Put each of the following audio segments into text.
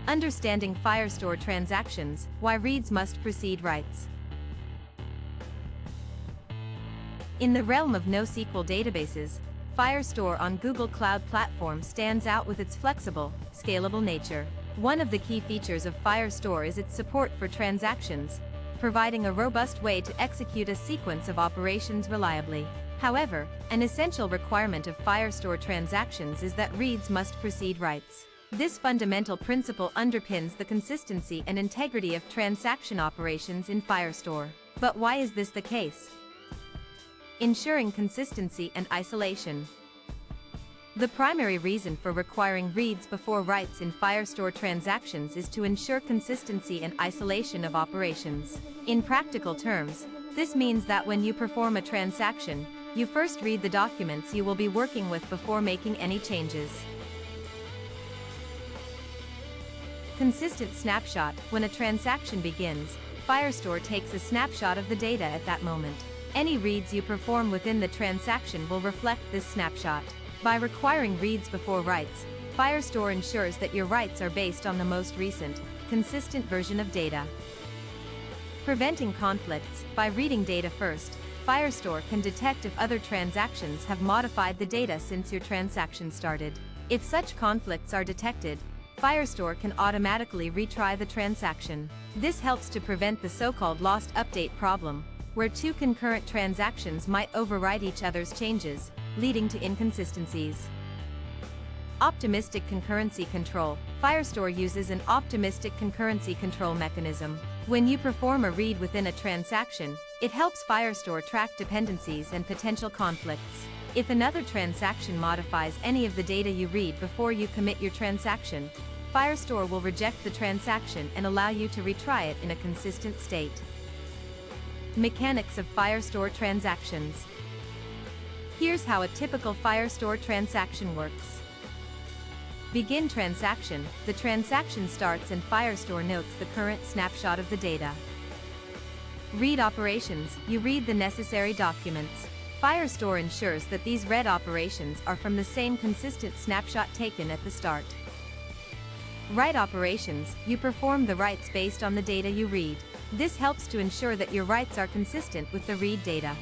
Understanding Firestore transactions, why reads must precede writes. In the realm of NoSQL databases, Firestore on Google Cloud Platform stands out with its flexible, scalable nature. One of the key features of Firestore is its support for transactions, providing a robust way to execute a sequence of operations reliably. However, an essential requirement of Firestore transactions is that reads must precede writes. This fundamental principle underpins the consistency and integrity of transaction operations in Firestore. But why is this the case? Ensuring consistency and isolation. The primary reason for requiring reads before writes in Firestore transactions is to ensure consistency and isolation of operations. In practical terms, this means that when you perform a transaction, you first read the documents you will be working with before making any changes. Consistent snapshot. When a transaction begins, Firestore takes a snapshot of the data at that moment. Any reads you perform within the transaction will reflect this snapshot. By requiring reads before writes, Firestore ensures that your writes are based on the most recent, consistent version of data. Preventing conflicts. By reading data first, Firestore can detect if other transactions have modified the data since your transaction started. If such conflicts are detected, Firestore can automatically retry the transaction. This helps to prevent the so-called lost update problem, where two concurrent transactions might overwrite each other's changes, leading to inconsistencies. Optimistic concurrency control. Firestore uses an optimistic concurrency control mechanism. When you perform a read within a transaction, it helps Firestore track dependencies and potential conflicts. If another transaction modifies any of the data you read before you commit your transaction, Firestore will reject the transaction and allow you to retry it in a consistent state. Mechanics of Firestore transactions. Here's how a typical Firestore transaction works. Begin transaction. The transaction starts and Firestore notes the current snapshot of the data. Read operations. You read the necessary documents. Firestore ensures that these read operations are from the same consistent snapshot taken at the start. Write operations. You perform the writes based on the data you read. This helps to ensure that your writes are consistent with the read data.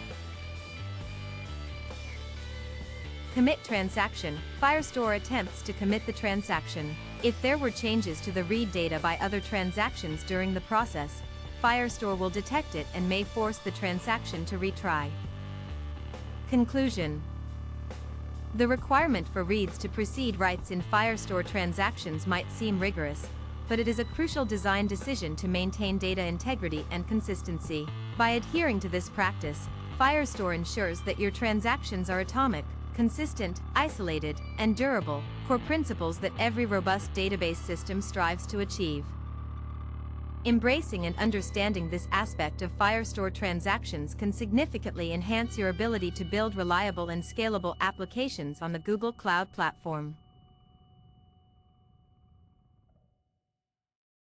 Commit transaction. Firestore attempts to commit the transaction. If there were changes to the read data by other transactions during the process, Firestore will detect it and may force the transaction to retry. Conclusion. The requirement for reads to precede writes in Firestore transactions might seem rigorous, but it is a crucial design decision to maintain data integrity and consistency. By adhering to this practice, Firestore ensures that your transactions are atomic, consistent, isolated, and durable, core principles that every robust database system strives to achieve. Embracing and understanding this aspect of Firestore transactions can significantly enhance your ability to build reliable and scalable applications on the Google Cloud Platform.